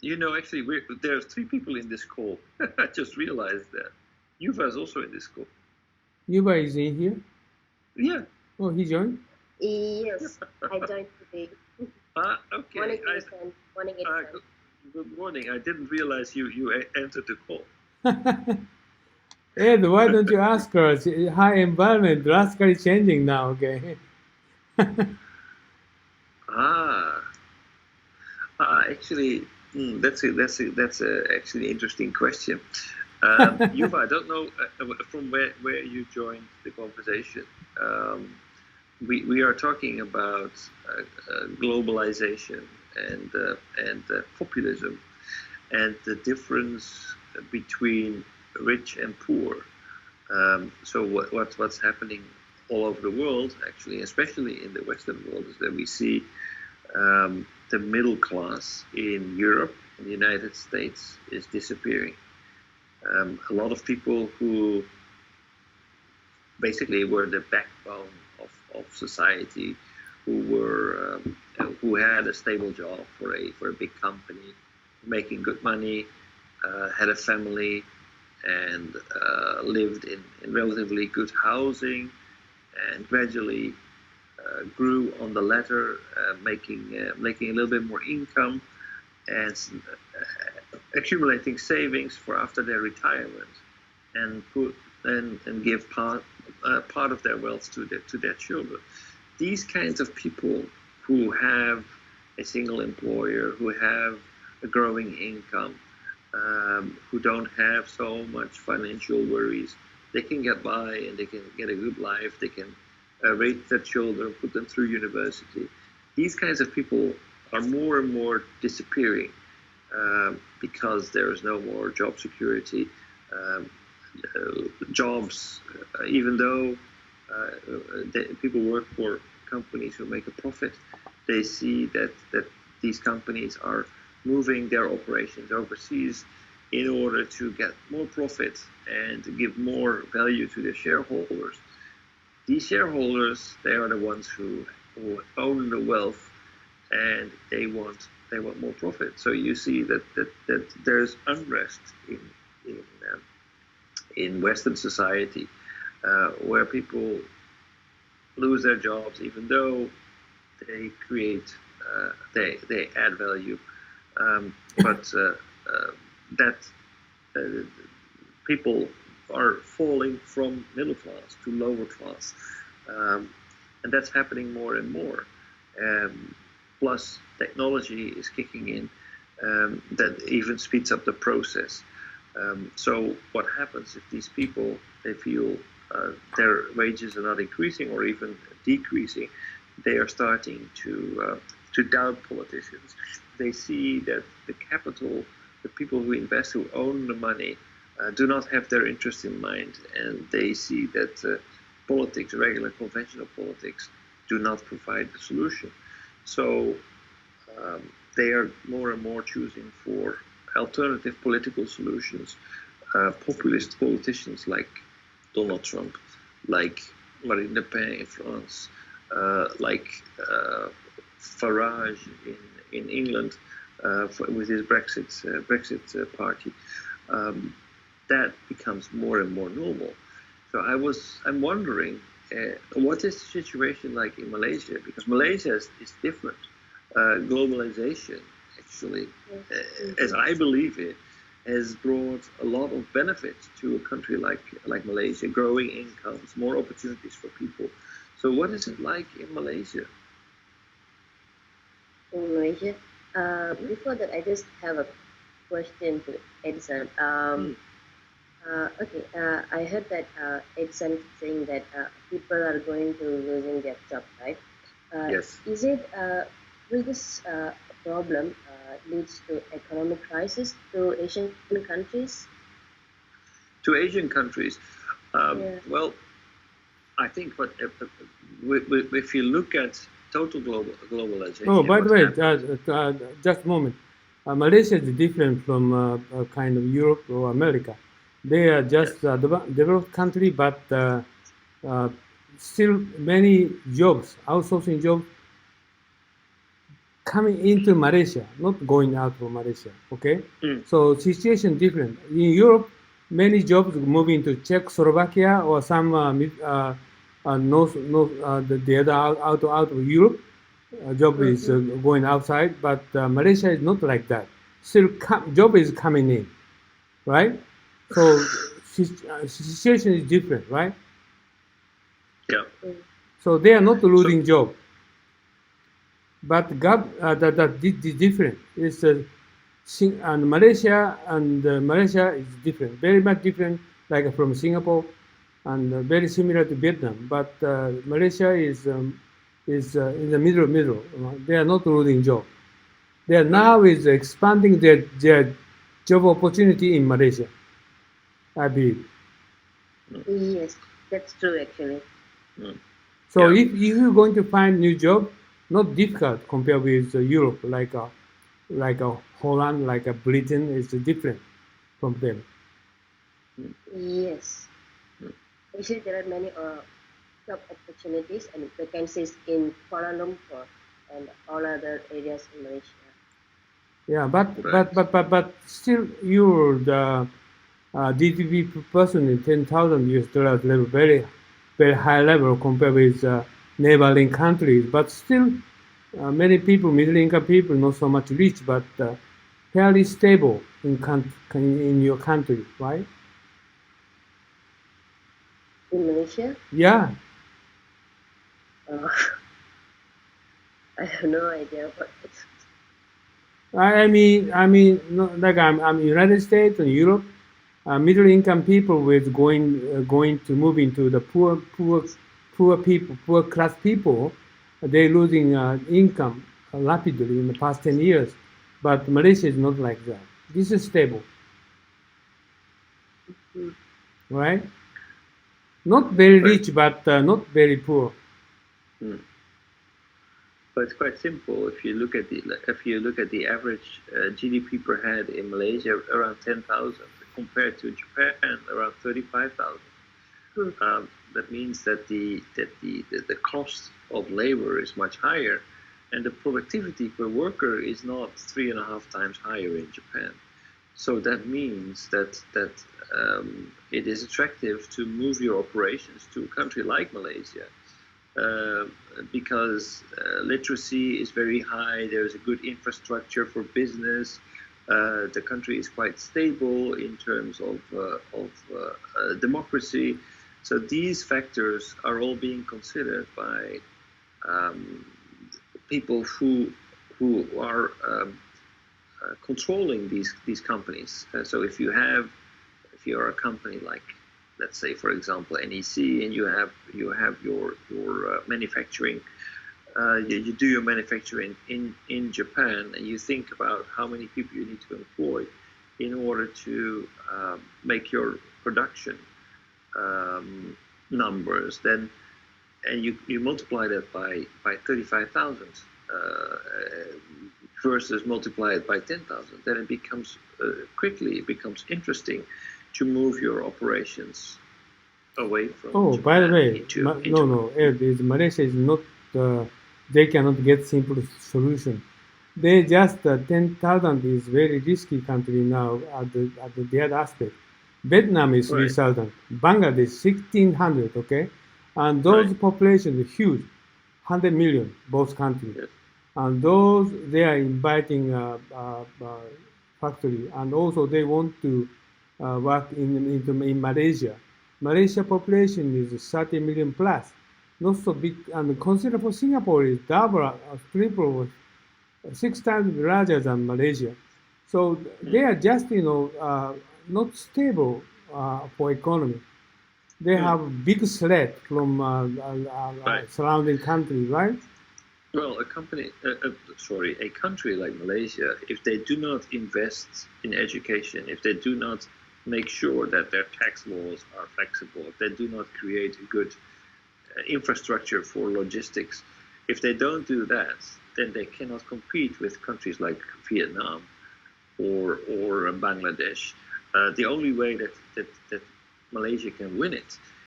Actually, there's three people in this call. I just realized that. Yuva is also in this call. Yuba is in here? Yeah. Oh, he joined? Yes, I joined today. Okay. Morning, Edison. Morning, Edison. Good morning. I didn't realize you entered the call. Ed, why don't you ask her? Her environment drastically changing now, okay? Actually, that's actually interesting question. Yuva, I don't know from where you joined the conversation. We are talking about globalization and populism and the difference between rich and poor. So what's happening all over the world, actually, especially in the Western world, is that we see the middle class in Europe and the United States is disappearing. A lot of people who basically were the backbone of society, who had a stable job for a big company, making good money, had a family, and lived in relatively good housing, and gradually grew on the ladder, making a little bit more income, and accumulating savings for after their retirement, and give part of their wealth to their children. These kinds of people who have a single employer, who have a growing income, who don't have so much financial worries, they can get by and they can get a good life. They can raise their children, put them through university. These kinds of people are more and more disappearing because there is no more job security. Jobs, even though people work for companies who make a profit, they see that these companies are moving their operations overseas in order to get more profit and to give more value to their shareholders. These shareholders, they are the ones who own the wealth, and they want more profit. So you see that there's unrest in Western society, where people lose their jobs, even though they create, they add value, but that people are falling from middle class to lower class, and that's happening more and more. Plus, technology is kicking in that even speeds up the process. So what happens if these people, they feel their wages are not increasing or even decreasing? They are starting to doubt politicians. They see that the capital, the people who invest, who own the money, do not have their interest in mind, and they see that politics, regular conventional politics, do not provide the solution. So they are more and more choosing for alternative political solutions. Populist politicians like Donald Trump, like Marine Le Pen in France, like Farage in England with his Brexit party. That becomes more and more normal. So I'm wondering, what is the situation like in Malaysia? Because Malaysia is different. Globalization, actually, as I believe it, has brought a lot of benefits to a country like Malaysia, growing incomes, more opportunities for people. So what is it like in Malaysia? In Malaysia, before that, I just have a question to Edison. Okay, I heard that Edison saying that people are going to losing their job, right? Yes. Is it will this problem leads to economic crisis to Asian countries? To Asian countries, well, I think if you look at total globalization. Oh, by the way, just a moment. Malaysia is different from kind of Europe or America. They are just a developed country, but still many jobs, outsourcing jobs, coming into Malaysia, not going out from Malaysia. Okay, so situation different. In Europe, many jobs moving to Czechoslovakia or some the other out of Europe. Job is going outside, but Malaysia is not like that. Still, job is coming in, right? So situation is different, right? Yeah. So they are not losing job, but that different. It's and Malaysia is different, very much different, like from Singapore, and very similar to Vietnam. But Malaysia is in the middle. They are not losing job. They are now is expanding their job opportunity in Malaysia, I believe. Yes, that's true actually. So if you're going to find new job, not difficult compared with Europe, like Holland, like Britain, is different from them. Yes. Actually, there are many job opportunities and vacancies in Kuala Lumpur and all other areas in Malaysia. Yeah, but still, you're the GDP per person in $10,000 level, very high level compared with neighboring countries. But still, many people, middle income people, not so much rich, but fairly stable in your country, right? In Malaysia? Yeah. I have no idea about it. I mean, no, like I'm United States and Europe, middle income people with going to move into the poor people, poor class people, they're losing income rapidly in the past 10 years. But Malaysia is not like that. This is stable, right? Not very rich, but not very poor. But it's quite simple. If you look at the average GDP per head in Malaysia, around 10,000, compared to Japan, around 35,000. That means that the cost of labor is much higher, and the productivity per worker is not 3.5 times higher in Japan. So that means that it is attractive to move your operations to a country like Malaysia. Because literacy is very high, there's a good infrastructure for business, the country is quite stable in terms of democracy. So these factors are all being considered by people who are controlling these companies. So if you're a company like, let's say, for example, NEC, and you have your manufacturing, you do your manufacturing in Japan, and you think about how many people you need to employ in order to make your production numbers, then, and you multiply that by 35,000 versus multiply it by 10,000, then it becomes quickly interesting to move your operations away from Japan. By the way, Malaysia is not, they cannot get simple solution. They just, 10,000 is very risky country now at the other aspect. Vietnam is 3,000, Bangladesh 1,600, okay? And those populations are huge, 100 million, both countries. Yes. And those, they are inviting factory, and also they want to work in Malaysia. Malaysia population is 30 million plus, not so big, and consider for Singapore is double, triple, 6 times larger than Malaysia. So they are just not stable for economy. They have big threat from surrounding countries, right? Well, a country like Malaysia, if they do not invest in education, if they do not make sure that their tax laws are flexible, if they do not create a good infrastructure for logistics, if they don't do that, then they cannot compete with countries like Vietnam or Bangladesh. The only way that Malaysia can win it